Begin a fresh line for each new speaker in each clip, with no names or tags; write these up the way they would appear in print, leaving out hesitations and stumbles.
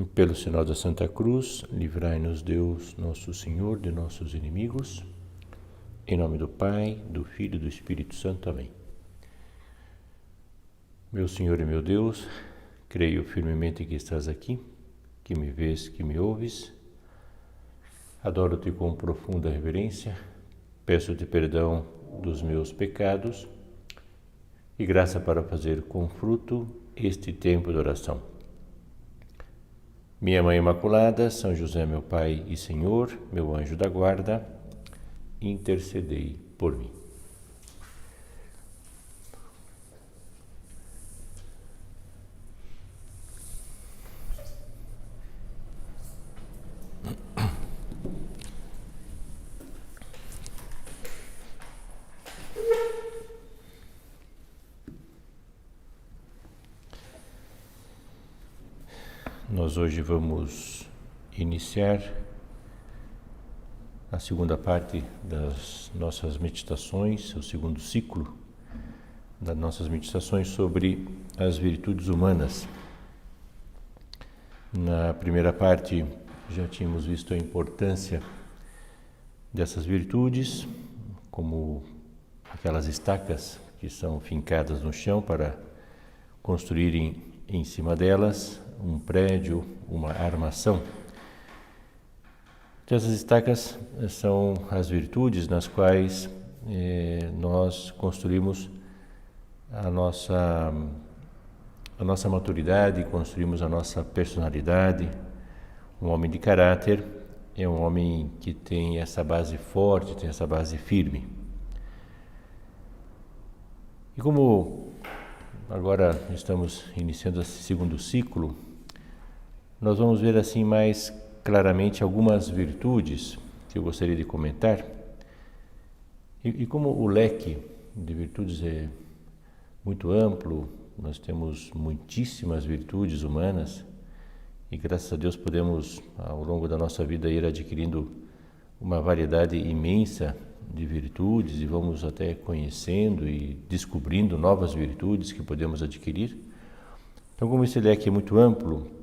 Pelo sinal da Santa Cruz, livrai-nos Deus, nosso Senhor, de nossos inimigos. Em nome do Pai, do Filho e do Espírito Santo. Amém. Meu Senhor e meu Deus, creio firmemente que estás aqui, que me vês, que me ouves. Adoro-te com profunda reverência, peço-te perdão dos meus pecados e graça para fazer com fruto este tempo de oração. Minha Mãe Imaculada, São José, meu Pai e Senhor, meu anjo da guarda, intercedei por mim. Nós hoje vamos iniciar a segunda parte das nossas meditações, o segundo ciclo das nossas meditações sobre as virtudes humanas. Na primeira parte já tínhamos visto a importância dessas virtudes, como aquelas estacas que são fincadas no chão para construírem em cima delas um prédio, uma armação. Então, essas estacas são as virtudes nas quais nós construímos a nossa maturidade, construímos a nossa personalidade. Um homem de caráter é um homem que tem essa base forte, tem essa base firme. E como agora estamos iniciando esse segundo ciclo, nós vamos ver assim mais claramente algumas virtudes que eu gostaria de comentar. E como o leque de virtudes é muito amplo, nós temos muitíssimas virtudes humanas e graças a Deus podemos ao longo da nossa vida ir adquirindo uma variedade imensa de virtudes e vamos até conhecendo e descobrindo novas virtudes que podemos adquirir. Então, como esse leque é muito amplo,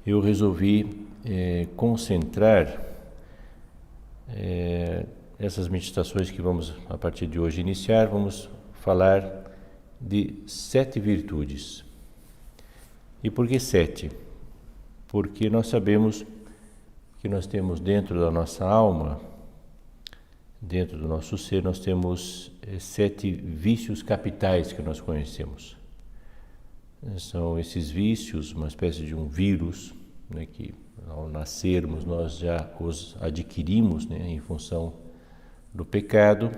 eu resolvi concentrar essas meditações que vamos, a partir de hoje, iniciar. Vamos falar de 7 virtudes. E por que 7? Porque nós sabemos que nós temos dentro da nossa alma, dentro do nosso ser, nós temos 7 vícios capitais que nós conhecemos. São esses vícios, uma espécie de um vírus, né, que ao nascermos nós já os adquirimos, né, em função do pecado.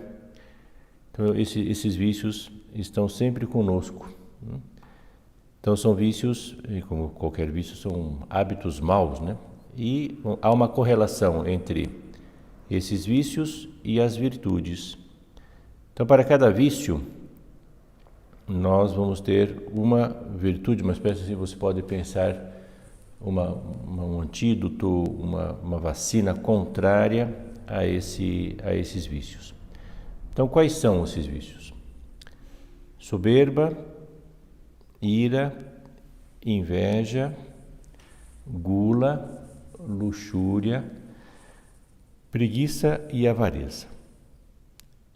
Então esses vícios estão sempre conosco, né? Então são vícios, e como qualquer vício, são hábitos maus, né? E há uma correlação entre esses vícios e as virtudes. Então, para cada vício, nós vamos ter uma virtude, uma espécie assim, você pode pensar um antídoto, uma vacina contrária a esses vícios. Então, quais são esses vícios? Soberba, ira, inveja, gula, luxúria, preguiça e avareza.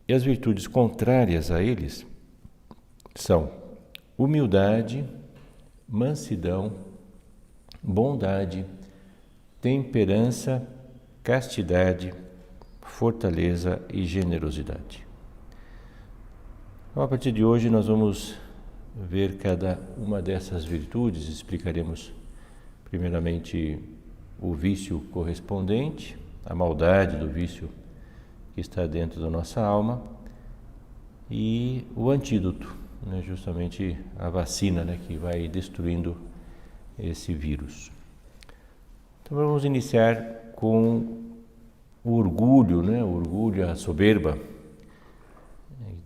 E as virtudes contrárias a eles são humildade, mansidão, bondade, temperança, castidade, fortaleza e generosidade. Então, a partir de hoje nós vamos ver cada uma dessas virtudes, explicaremos primeiramente o vício correspondente, a maldade do vício que está dentro da nossa alma e o antídoto, né, justamente a vacina, né, que vai destruindo esse vírus. Então vamos iniciar com o orgulho, né, o orgulho, a soberba.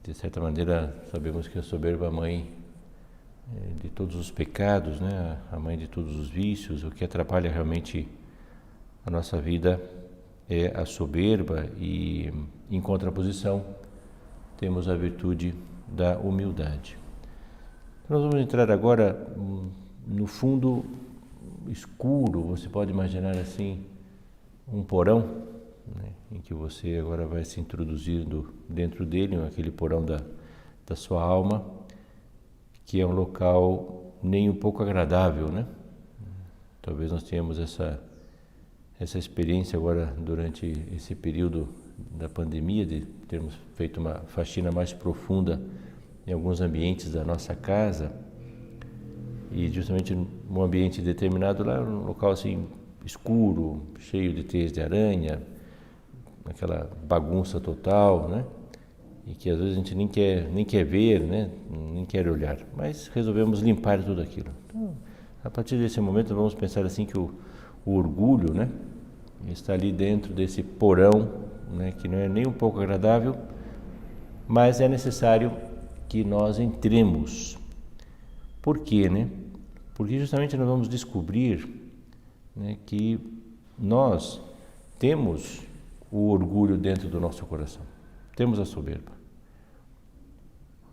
De certa maneira sabemos que a soberba é a mãe de todos os pecados, né, a mãe de todos os vícios. O que atrapalha realmente a nossa vida é a soberba e, em contraposição, temos a virtude da humildade. Então, nós vamos entrar agora, no fundo, escuro, você pode imaginar assim, um porão, né, em que você agora vai se introduzindo dentro dele, aquele porão da sua alma, que é um local nem um pouco agradável, né? Talvez nós tenhamos essa experiência agora durante esse período da pandemia, de termos feito uma faxina mais profunda em alguns ambientes da nossa casa, e justamente num ambiente determinado lá, um local assim escuro, cheio de teias de aranha, aquela bagunça total, né? E que às vezes a gente nem quer ver, né? Nem quer olhar, mas resolvemos limpar tudo aquilo. Então, a partir desse momento vamos pensar assim que o orgulho, né, está ali dentro desse porão, né, que não é nem um pouco agradável, mas é necessário que nós entremos. Por quê, né? Porque justamente nós vamos descobrir, né, que nós temos o orgulho dentro do nosso coração, temos a soberba.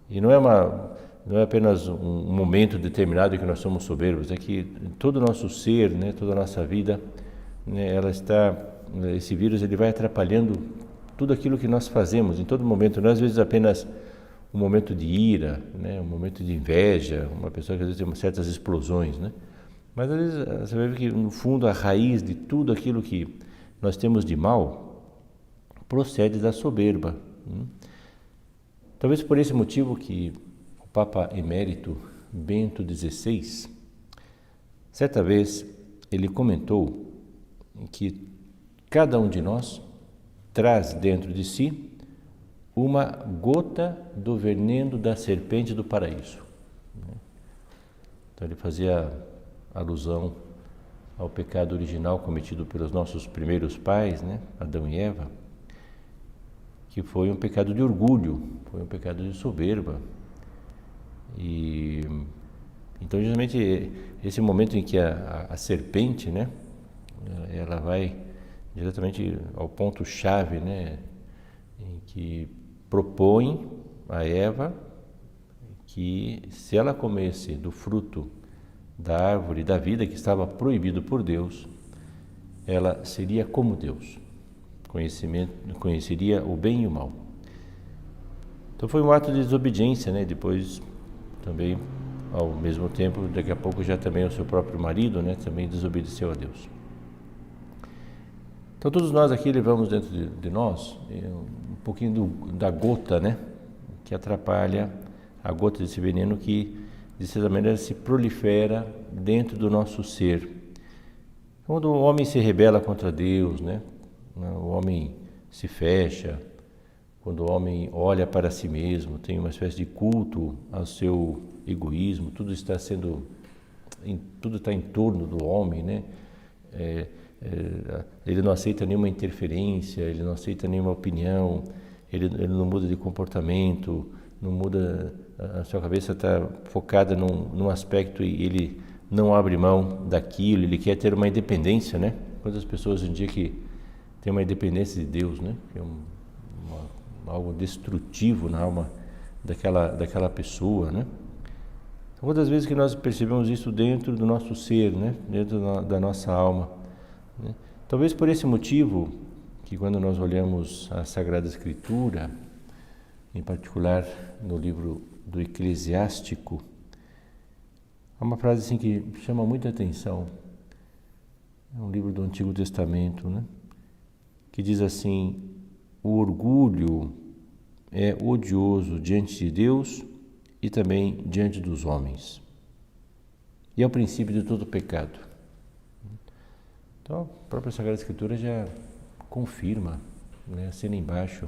E não é apenas um momento determinado em que nós somos soberbos, é que todo o nosso ser, né, toda a nossa vida, né, esse vírus ele vai atrapalhando tudo aquilo que nós fazemos em todo momento. Não é às vezes apenas um momento de ira, né, um momento de inveja, uma pessoa que às vezes tem certas explosões, né? Mas às vezes você vai ver que no fundo a raiz de tudo aquilo que nós temos de mal procede da soberba. Talvez por esse motivo que o Papa Emérito Bento XVI, certa vez ele comentou que cada um de nós traz dentro de si uma gota do veneno da serpente do paraíso. Então ele fazia alusão ao pecado original cometido pelos nossos primeiros pais, né, Adão e Eva, que foi um pecado de orgulho, foi um pecado de soberba. E então justamente esse momento em que a serpente, né, ela vai diretamente ao ponto chave, né, em que propõe a Eva que se ela comesse do fruto da árvore da vida que estava proibido por Deus, ela seria como Deus, conheceria o bem e o mal. Então foi um ato de desobediência, né? Depois também, ao mesmo tempo, daqui a pouco já também o seu próprio marido, né, também desobedeceu a Deus. Então todos nós aqui levamos dentro de nós um pouquinho da gota, né, que atrapalha, a gota desse veneno que de certa maneira se prolifera dentro do nosso ser. Quando o homem se rebela contra Deus, né, o homem se fecha, quando o homem olha para si mesmo, tem uma espécie de culto ao seu egoísmo, tudo está em torno do homem, né? Ele não aceita nenhuma interferência, ele não aceita nenhuma opinião, ele não muda de comportamento, não muda, a sua cabeça está focada num aspecto e ele não abre mão daquilo, ele quer ter uma independência, né? Quantas pessoas hoje em dia que têm uma independência de Deus, né? Que é algo destrutivo na alma daquela pessoa, né? Quantas vezes que nós percebemos isso dentro do nosso ser, né? Dentro da nossa alma, né? Talvez por esse motivo que quando nós olhamos a Sagrada Escritura, em particular no livro do Eclesiástico, há uma frase assim que chama muita atenção. É um livro do Antigo Testamento, né? Que diz assim: o orgulho é odioso diante de Deus e também diante dos homens. E é o princípio de todo pecado. Então, a própria Sagrada Escritura já confirma, né, assina embaixo,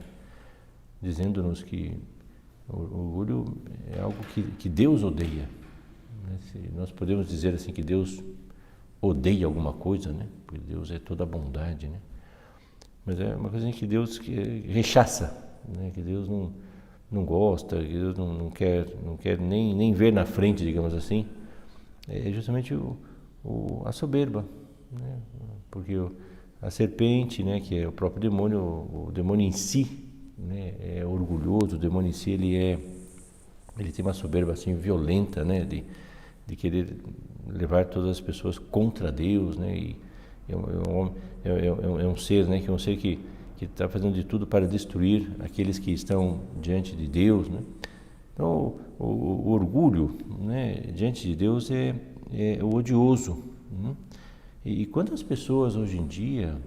dizendo-nos que o orgulho é algo que Deus odeia. Se nós podemos dizer assim que Deus odeia alguma coisa, né? Porque Deus é toda a bondade, né? Mas é uma coisa que Deus rechaça, né? Que Deus não gosta, que Deus não quer nem ver na frente, digamos assim. É justamente a soberba, né? Porque a serpente, né, que é o próprio demônio, o demônio em si, né, é orgulhoso, o demônio em si ele tem uma soberba assim violenta, né, de querer levar todas as pessoas contra Deus, né? E é um ser, né? Que é um ser que está fazendo de tudo para destruir aqueles que estão diante de Deus, né? Então, o orgulho, né, diante de Deus é o odioso, né? E quantas pessoas hoje em dia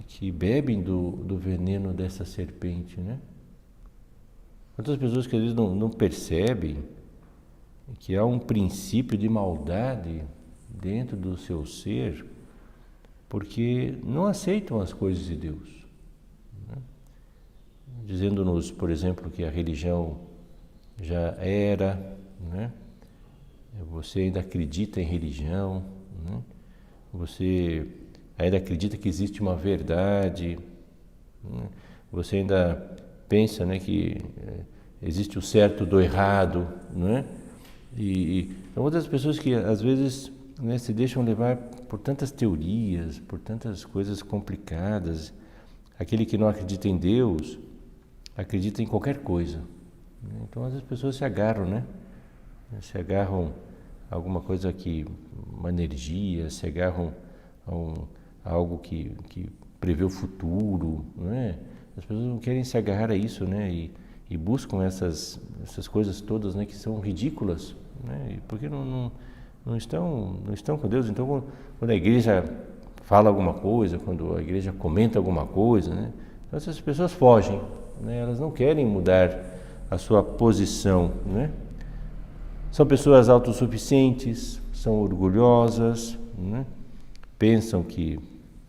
que bebem do veneno dessa serpente, né? Quantas pessoas que às vezes não percebem que há um princípio de maldade dentro do seu ser, porque não aceitam as coisas de Deus, né? Dizendo-nos, por exemplo, que a religião já era, né? Você ainda acredita em religião, né? Você ainda acredita que existe uma verdade, né? Você ainda pensa, né, que existe o certo do errado, né? E outras pessoas que às vezes, né, se deixam levar por tantas teorias, por tantas coisas complicadas. Aquele que não acredita em Deus acredita em qualquer coisa, né? Então as pessoas se agarram, né? Se agarram a alguma coisa uma energia, se agarram a algo que prevê o futuro, né? As pessoas não querem se agarrar a isso, né? E buscam essas coisas todas, né, que são ridículas, né? Porque não estão com Deus. Então, quando a igreja fala alguma coisa, quando a igreja comenta alguma coisa, né, então essas pessoas fogem, né? Elas não querem mudar a sua posição, né? São pessoas autossuficientes, são orgulhosas, né? Pensam que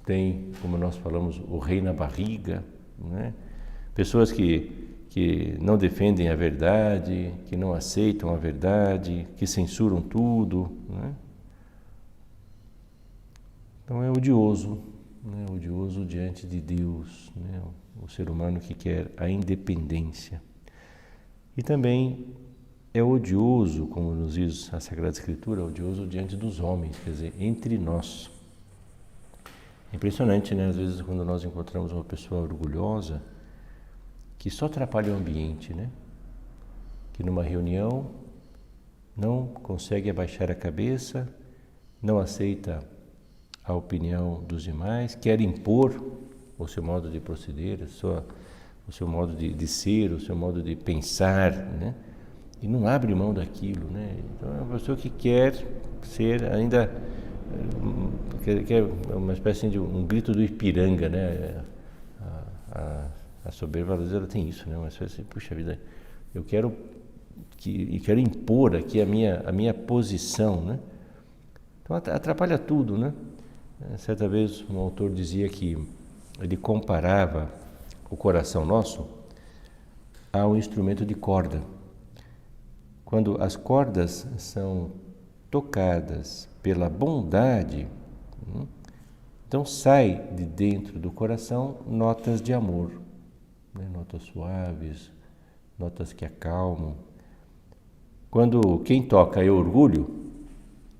tem, como nós falamos, o rei na barriga, né? Pessoas que não defendem a verdade, que não aceitam a verdade, que censuram tudo, né? Então é odioso, né? Odioso diante de Deus, né? O ser humano que quer a independência. E também é odioso, como nos diz a Sagrada Escritura, odioso diante dos homens, quer dizer, entre nós. É impressionante, né? Às vezes quando nós encontramos uma pessoa orgulhosa, que só atrapalha o ambiente, né? Que numa reunião não consegue abaixar a cabeça, não aceita a opinião dos demais, quer impor o seu modo de proceder, o seu modo de ser, o seu modo de pensar, né? E não abre mão daquilo, né? Então é uma pessoa que quer ser ainda, quer uma espécie de um grito do Ipiranga, né? A soberba, às vezes, ela tem isso, né? Uma espécie de, puxa vida, eu quero impor aqui a minha posição, né? Então atrapalha tudo, né? Certa vez um autor dizia que ele comparava o coração nosso a um instrumento de corda. Quando as cordas são tocadas pela bondade, então sai de dentro do coração notas de amor, né? Notas suaves, notas que acalmam. Quando quem toca é orgulho,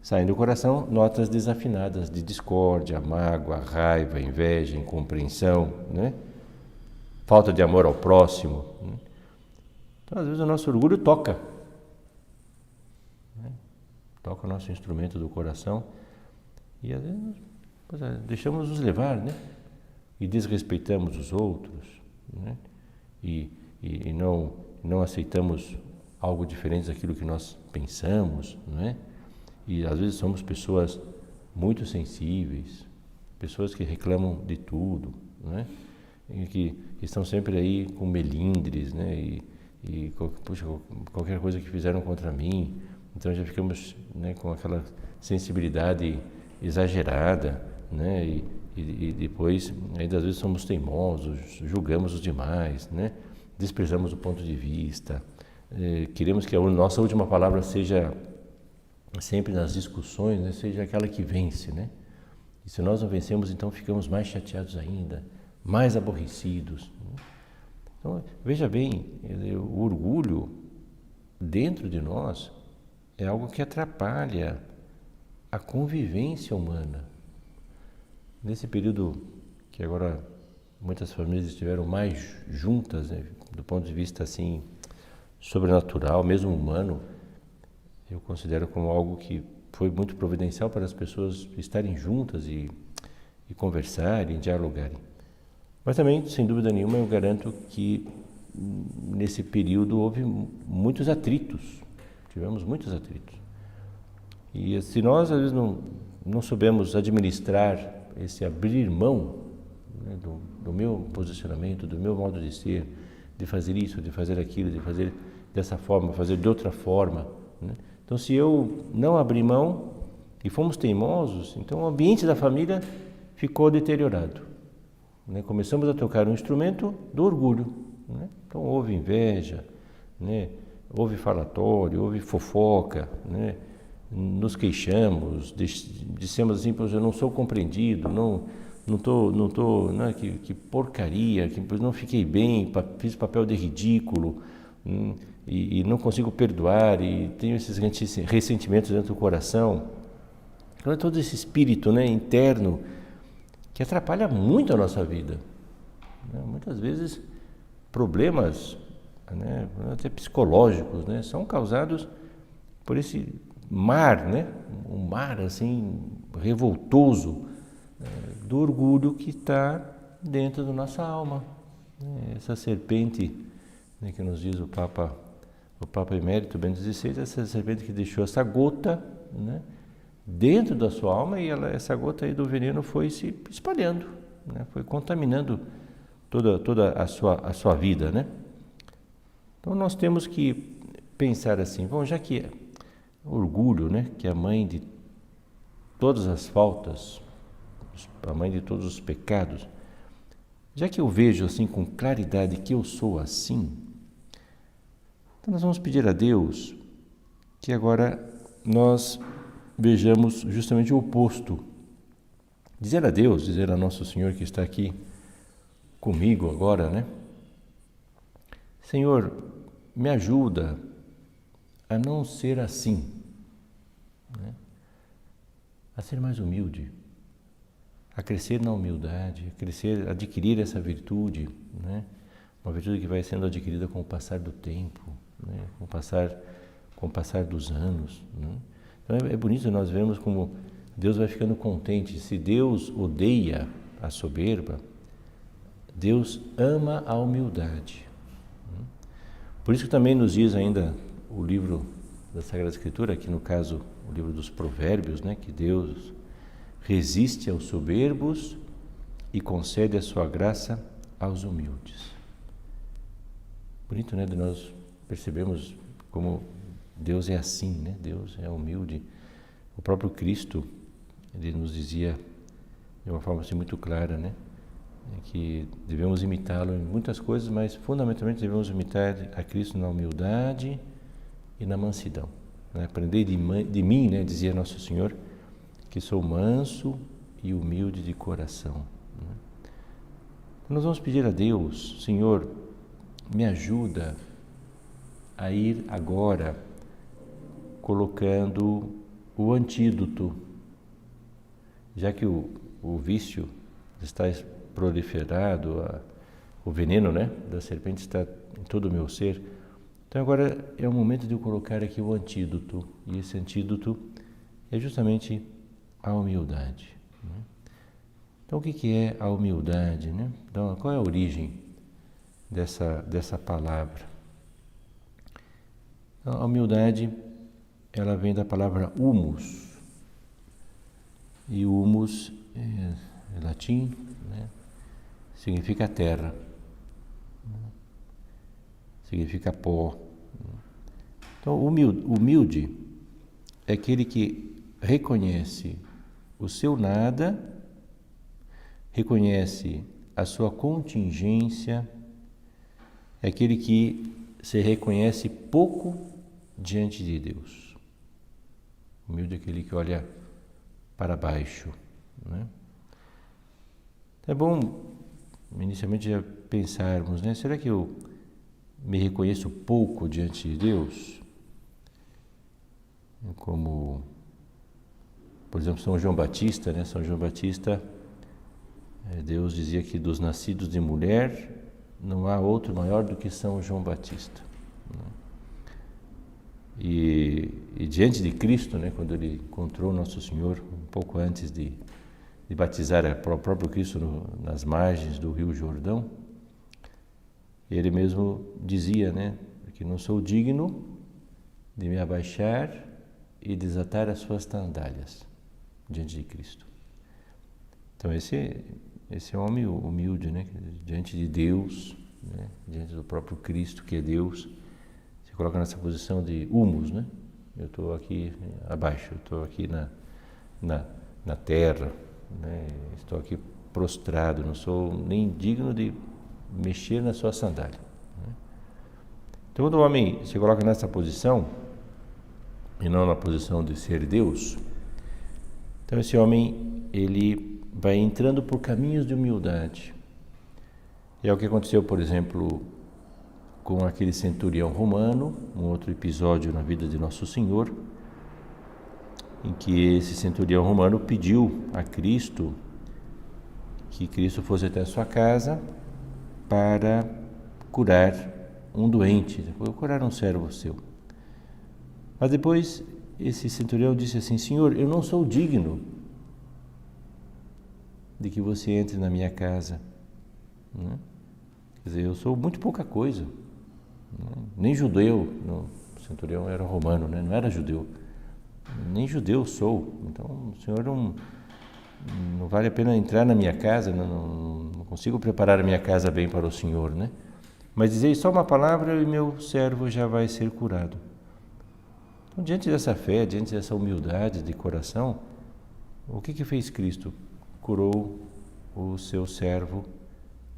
saem do coração notas desafinadas de discórdia, mágoa, raiva, inveja, incompreensão, né? Falta de amor ao próximo, né? Então, às vezes, o nosso orgulho toca o nosso instrumento do coração e, às vezes, deixamos nos levar, né? E desrespeitamos os outros, né? E não aceitamos algo diferente daquilo que nós pensamos, né? E às vezes somos pessoas muito sensíveis, pessoas que reclamam de tudo, né? E que estão sempre aí com melindres, né? Puxa, qualquer coisa que fizeram contra mim, então já ficamos, né, com aquela sensibilidade exagerada, né? E depois, ainda às vezes somos teimosos, julgamos os demais, né? Desprezamos o ponto de vista, queremos que a nossa última palavra seja sempre nas discussões, né, seja aquela que vence, né? E se nós não vencemos, então ficamos mais chateados ainda, mais aborrecidos, né? Então, veja bem, o orgulho dentro de nós é algo que atrapalha a convivência humana. Nesse período que agora muitas famílias estiveram mais juntas, né, do ponto de vista assim sobrenatural, mesmo humano, eu considero como algo que foi muito providencial para as pessoas estarem juntas e conversarem, dialogarem. Mas também, sem dúvida nenhuma, eu garanto que nesse período houve muitos atritos, tivemos muitos atritos. E se nós, às vezes, não soubemos administrar esse abrir mão, né, do meu posicionamento, do meu modo de ser, de fazer isso, de fazer aquilo, de fazer dessa forma, fazer de outra forma, né? Então, se eu não abrir mão e fomos teimosos, então o ambiente da família ficou deteriorado, né? Começamos a tocar um instrumento do orgulho, né? Então houve inveja, né? Houve falatório, houve fofoca, né? Nos queixamos, dissemos assim: pois eu não sou compreendido, que porcaria, que não fiquei bem, fiz papel de ridículo, e não consigo perdoar, e tenho esses ressentimentos dentro do coração. Então é todo esse espírito, né, interno que atrapalha muito a nossa vida, né? Muitas vezes problemas, né, até psicológicos, né, são causados por esse mar, né, um mar assim revoltoso, do orgulho que está dentro da nossa alma, né? Essa serpente, né, que nos diz o Papa Emérito Bento XVI, essa serpente que deixou essa gota, né, dentro da sua alma, e essa gota aí do veneno foi se espalhando, né, foi contaminando toda a sua vida, né? Então nós temos que pensar assim: bom, já que orgulho, né, que é a mãe de todas as faltas, a mãe de todos os pecados, já que eu vejo assim com claridade que eu sou assim, então nós vamos pedir a Deus que agora nós vejamos justamente o oposto. Dizer a Deus, dizer a Nosso Senhor que está aqui comigo agora, né? Senhor, me ajuda a não ser assim, né? A ser mais humilde, a crescer na humildade, a adquirir essa virtude, né? Uma virtude que vai sendo adquirida com o passar do tempo, né? Com o passar dos anos, né? Então é bonito nós vermos como Deus vai ficando contente. Se Deus odeia a soberba, Deus ama a humildade. Por isso que também nos diz ainda o livro da Sagrada Escritura, aqui no caso o livro dos Provérbios, né, que Deus resiste aos soberbos e concede a sua graça aos humildes. Bonito, né, de nós percebemos como Deus é assim, né? Deus é humilde. O próprio Cristo, ele nos dizia de uma forma assim muito clara, né, que devemos imitá-lo em muitas coisas, mas fundamentalmente devemos imitar a Cristo na humildade e na mansidão, né? Aprender de mim, né, dizia Nosso Senhor, que sou manso e humilde de coração, né? Então nós vamos pedir a Deus: Senhor, me ajuda a ir agora colocando o antídoto, já que o vício está proliferado, o veneno, né, da serpente está em todo o meu ser. Então agora é o momento de eu colocar aqui o antídoto, e esse antídoto é justamente a humildade, né? Então o que é a humildade, né? Então, qual é a origem dessa palavra? Então, a humildade, ela vem da palavra humus, e humus é latim, né? Significa terra, né? Significa pó. Então, humilde é aquele que reconhece o seu nada, reconhece a sua contingência, é aquele que se reconhece pouco diante de Deus. Humilde é aquele que olha para baixo, né? É bom, inicialmente, já pensarmos, né? Será que eu me reconheço pouco diante de Deus? Como, por exemplo, São João Batista, né? São João Batista, Deus dizia que dos nascidos de mulher não há outro maior do que São João Batista, né? E diante de Cristo, né, quando ele encontrou Nosso Senhor, um pouco antes de batizar o próprio Cristo nas margens do Rio Jordão, ele mesmo dizia, né, que não sou digno de me abaixar e desatar as suas sandálias diante de Cristo. Então esse homem humilde, né, diante de Deus, né, diante do próprio Cristo, que é Deus, se coloca nessa posição de humus, né? Eu estou aqui abaixo, eu estou aqui na terra, né? Estou aqui prostrado, não sou nem digno de mexer na sua sandália, né? Então, quando o homem se coloca nessa posição, e não na posição de ser Deus, então esse homem, ele vai entrando por caminhos de humildade. E é o que aconteceu, por exemplo, com aquele centurião romano, um outro episódio na vida de Nosso Senhor, em que esse centurião romano pediu a Cristo que Cristo fosse até a sua casa para curar um doente, curar um servo seu. Mas depois esse centurião disse assim: Senhor, eu não sou digno de que você entre na minha casa, né? Quer dizer, eu sou muito pouca coisa, né? Nem judeu, o centurião era romano, né? Não era judeu, nem judeu sou, então o Senhor não vale a pena entrar na minha casa, não consigo preparar a minha casa bem para o Senhor, né? Mas dizei só uma palavra e meu servo já vai ser curado. Então, diante dessa fé, diante dessa humildade de coração, o que fez Cristo? Curou o seu servo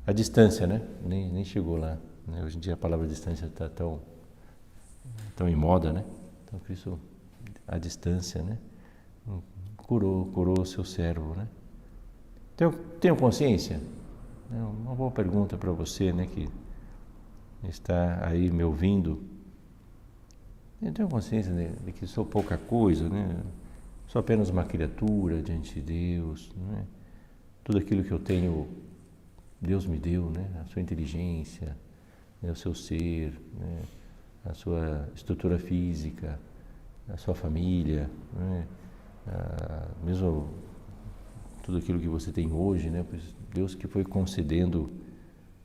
à distância, né? Nem chegou lá, né? Hoje em dia a palavra distância está tão em moda, né? Então Cristo à distância, né? Curou o seu servo, né? Então, tenho consciência? É uma boa pergunta para você, né, que está aí me ouvindo. Eu tenho consciência de que sou pouca coisa, né? Sou apenas uma criatura diante de Deus, né? Tudo aquilo que eu tenho, Deus me deu, né? A sua inteligência, né? O seu ser, né? A sua estrutura física, a sua família, né? Mesmo tudo aquilo que você tem hoje, né? Deus que foi concedendo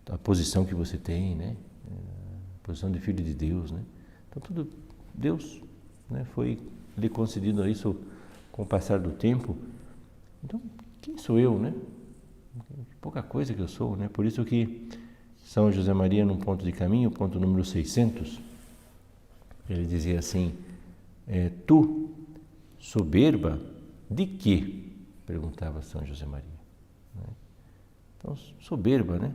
a posição que você tem, né? A posição de filho de Deus, né? Então tudo Deus, né, foi lhe concedido isso com o passar do tempo. Então, quem sou eu, né? Pouca coisa que eu sou, né? Por isso que São José Maria, num ponto de caminho, ponto número 600, ele dizia assim: tu, soberba, de quê? Perguntava São José Maria. Né? Então, soberba, né?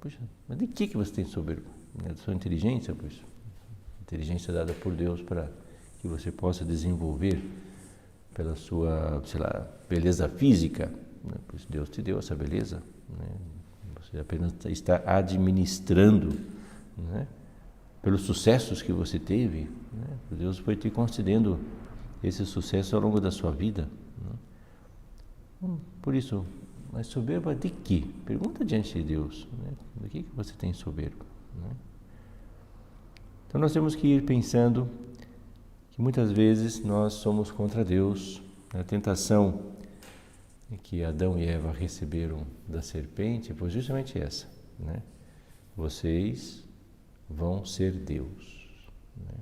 Puxa, mas de que você tem soberba? Da sua inteligência, pois. Inteligência dada por Deus para que você possa desenvolver pela sua, sei lá, beleza física, né? Pois Deus te deu essa beleza, né? Você apenas está administrando, né? Pelos sucessos que você teve, né? Deus foi te concedendo esse sucesso ao longo da sua vida, né? Por isso, mas soberba de quê? Pergunta diante de Deus, né? Do que você tem soberba, né? Então nós temos que ir pensando que muitas vezes nós somos contra Deus. A tentação que Adão e Eva receberam da serpente foi justamente essa, né? Vocês vão ser Deus, né?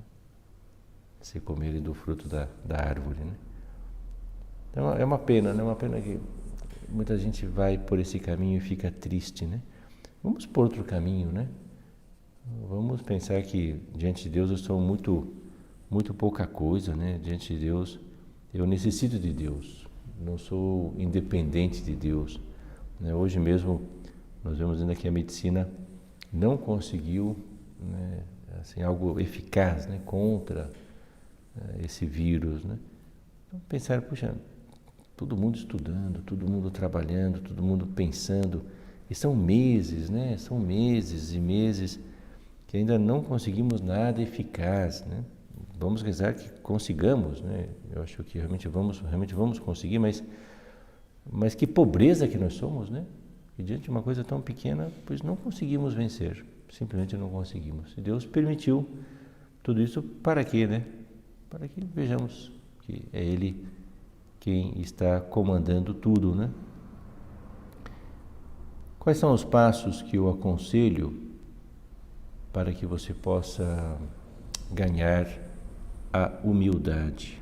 Se comerem do fruto da árvore, né? Então é uma pena, né? Uma pena que muita gente vai por esse caminho e fica triste, né? Vamos por outro caminho, né? Vamos pensar que diante de Deus eu sou muito pouca coisa, né? Diante de Deus eu necessito de Deus, não sou independente de Deus, né? Hoje mesmo nós vemos ainda que a medicina não conseguiu, né, assim, algo eficaz, né, contra esse vírus, né? Então pensar, puxa, todo mundo estudando, todo mundo trabalhando, todo mundo pensando, e são meses, né? São meses e meses que ainda não conseguimos nada eficaz, né? Vamos rezar que consigamos, né? Eu acho que realmente vamos conseguir, mas que pobreza que nós somos, né? E diante de uma coisa tão pequena, pois não conseguimos vencer, simplesmente não conseguimos. E Deus permitiu tudo isso para quê, né? para que vejamos que é Ele quem está comandando tudo, né? Quais são os passos que eu aconselho para que você possa ganhar a humildade?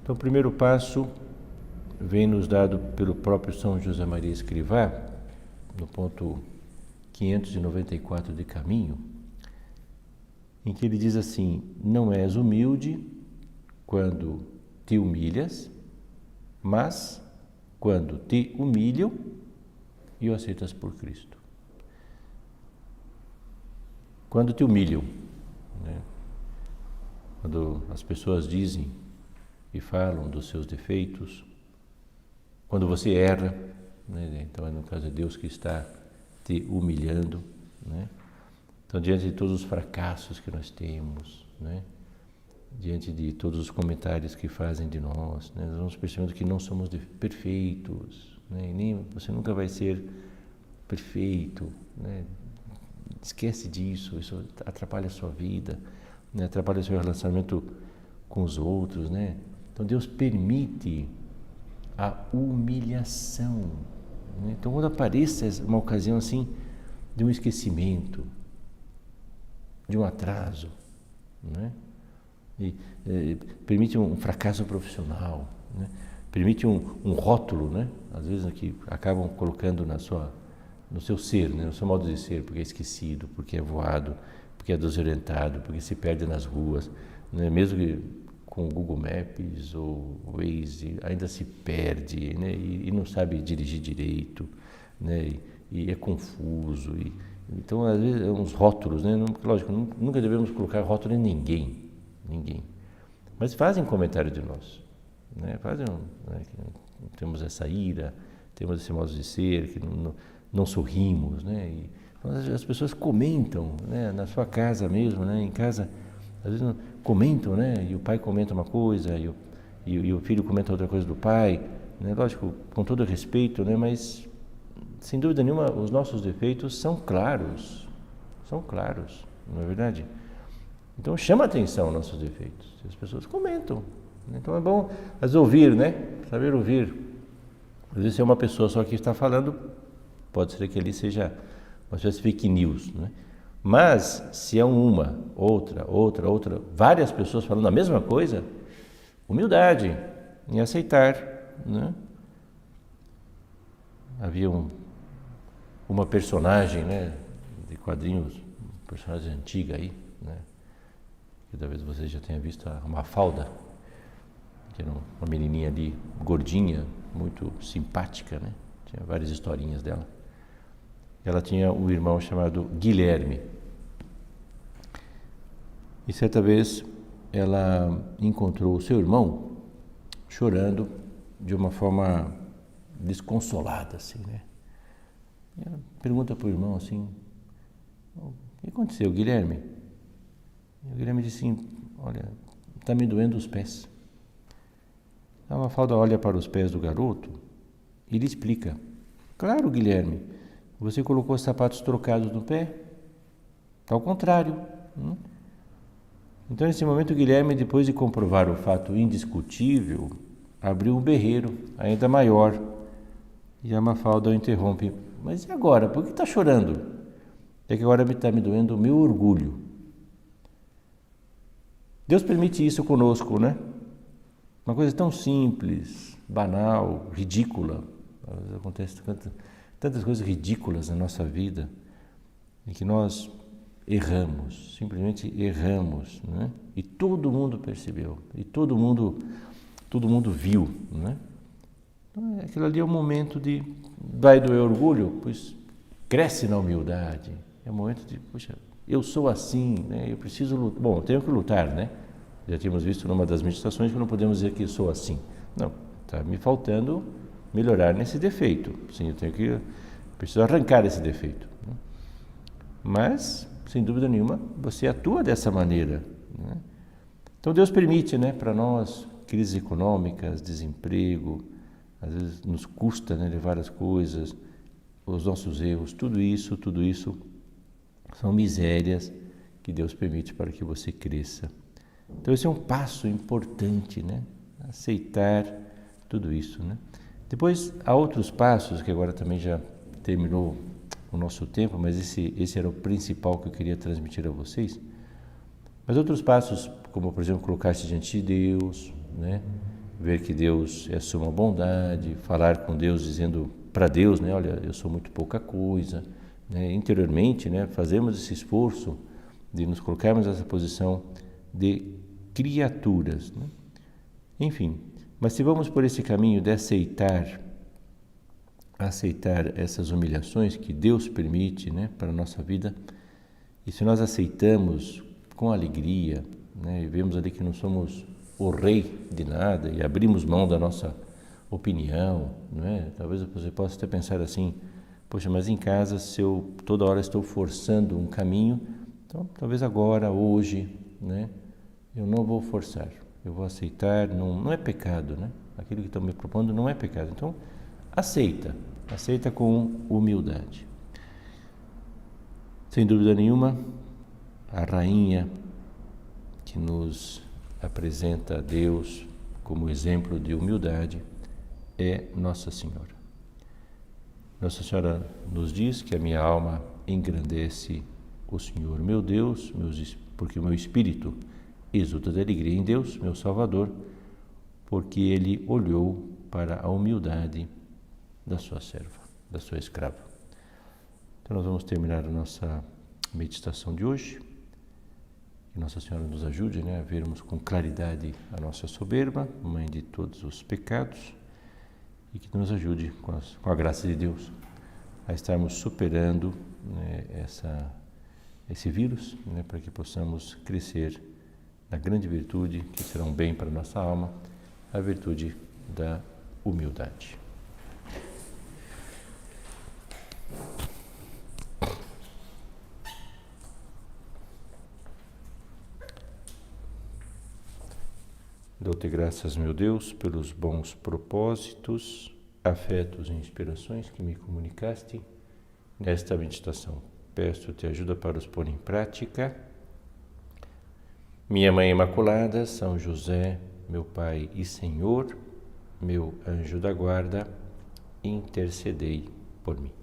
Então, o primeiro passo vem nos dado pelo próprio São José Maria Escrivá, no ponto 594 de Caminho, em que ele diz assim: não és humilde quando te humilhas, mas quando te humilham e o aceitas por Cristo. Quando te humilham, né? Quando as pessoas dizem e falam dos seus defeitos, quando você erra, né? Então no caso é Deus que está te humilhando, né? Então diante de todos os fracassos que nós temos, né? Diante de todos os comentários que fazem de nós, né? Nós vamos percebendo que não somos perfeitos, né? E nem você nunca vai ser perfeito, né? Esquece disso, isso atrapalha a sua vida, né? Atrapalha o seu relacionamento com os outros, né? Então Deus permite a humilhação, né? Então quando apareça uma ocasião assim de um esquecimento, de um atraso, né? E permite um fracasso profissional, né? Permite um rótulo, né? Às vezes que acabam colocando no seu ser, né? No seu modo de ser, porque é esquecido, porque é voado, porque é desorientado, porque se perde nas ruas, né? Mesmo que com o Google Maps ou Waze, ainda se perde, né? E não sabe dirigir direito, né? E é confuso. Então, às vezes, uns rótulos, né? Lógico, nunca devemos colocar rótulo em ninguém. Mas fazem comentário de nós, né? Né? Temos essa ira, temos esse modo de ser, que não sorrimos, né? E as pessoas comentam, né? Na sua casa mesmo, né? Em casa, às vezes comentam, né? E o pai comenta uma coisa e o filho comenta outra coisa do pai, né? Lógico, com todo respeito, né? Mas sem dúvida nenhuma os nossos defeitos são claros, não é verdade? Então chama a atenção nossos defeitos. As pessoas comentam. Então é bom às vezes ouvir, né? Saber ouvir. Às vezes se é uma pessoa só que está falando, pode ser que ali seja uma espécie de fake news, né? Mas se é uma, outra, várias pessoas falando a mesma coisa, humildade em aceitar, né? Havia uma personagem, né, de quadrinhos, personagem antiga aí, né? Que talvez você já tenha visto, a Mafalda, que era uma menininha ali, gordinha, muito simpática, né? Tinha várias historinhas dela. Ela tinha um irmão chamado Guilherme. E certa vez ela encontrou o seu irmão chorando de uma forma desconsolada, assim, né? E ela pergunta para o irmão assim: o que aconteceu, Guilherme? E o Guilherme disse assim: olha, está me doendo os pés. A Mafalda olha para os pés do garoto e lhe explica: claro, Guilherme, você colocou os sapatos trocados no pé. Está ao contrário. Então, nesse momento, o Guilherme, depois de comprovar o fato indiscutível, abriu um berreiro ainda maior. E a Mafalda o interrompe: mas e agora? Por que está chorando? É que agora está me doendo o meu orgulho. Deus permite isso conosco, né? Uma coisa tão simples, banal, ridícula. Às vezes acontece tantas coisas ridículas na nossa vida, em que nós erramos, simplesmente erramos, né? E todo mundo percebeu, e todo mundo viu, né? Então, aquilo ali é um momento de vai doer orgulho, pois cresce na humildade. É um momento de, puxa, eu sou assim, né? Eu preciso lutar. Bom, eu tenho que lutar, né? Já tínhamos visto numa das meditações que não podemos dizer que eu sou assim. Não, está me faltando melhorar nesse defeito. Sim, preciso arrancar esse defeito. Mas, sem dúvida nenhuma, você atua dessa maneira, né? Então Deus permite, né, para nós, crises econômicas, desemprego, às vezes nos custa, né, levar as coisas, os nossos erros, tudo isso são misérias que Deus permite para que você cresça. Então esse é um passo importante, né? Aceitar tudo isso, né? Depois há outros passos, que agora também já terminou o nosso tempo, mas esse era o principal que eu queria transmitir a vocês. Mas outros passos, como por exemplo colocar-se diante de Deus, né? Ver que Deus é suma bondade, falar com Deus dizendo para Deus, né? Olha, eu sou muito pouca coisa, né? Interiormente, né? Fazemos esse esforço de nos colocarmos nessa posição de criaturas, né? Enfim, mas se vamos por esse caminho de aceitar essas humilhações que Deus permite, né, para a nossa vida, e se nós aceitamos com alegria, né, e vemos ali que não somos o rei de nada e abrimos mão da nossa opinião, né, talvez você possa até pensar assim, poxa, mas em casa se eu toda hora estou forçando um caminho, então talvez agora, hoje, né, eu não vou forçar, eu vou aceitar, não é pecado, né, aquilo que estão me propondo não é pecado, então aceita com humildade. Sem dúvida nenhuma, a rainha que nos apresenta a Deus como exemplo de humildade é Nossa Senhora. Nossa Senhora nos diz que a minha alma engrandece o Senhor meu Deus, porque o meu espírito exulta de alegria em Deus, meu Salvador, porque Ele olhou para a humildade da sua serva, da sua escrava. Então nós vamos terminar a nossa meditação de hoje. Que Nossa Senhora nos ajude, né, a vermos com claridade a nossa soberba, mãe de todos os pecados, e que nos ajude com a graça de Deus a estarmos superando, né, esse vírus, né, para que possamos crescer na grande virtude que será um bem para a nossa alma, a virtude da humildade. Dou-te graças, meu Deus, pelos bons propósitos, afetos e inspirações que me comunicaste nesta meditação. Peço-te ajuda para os pôr em prática. Minha Mãe Imaculada, São José, meu Pai e Senhor, meu anjo da guarda, intercedei por mim.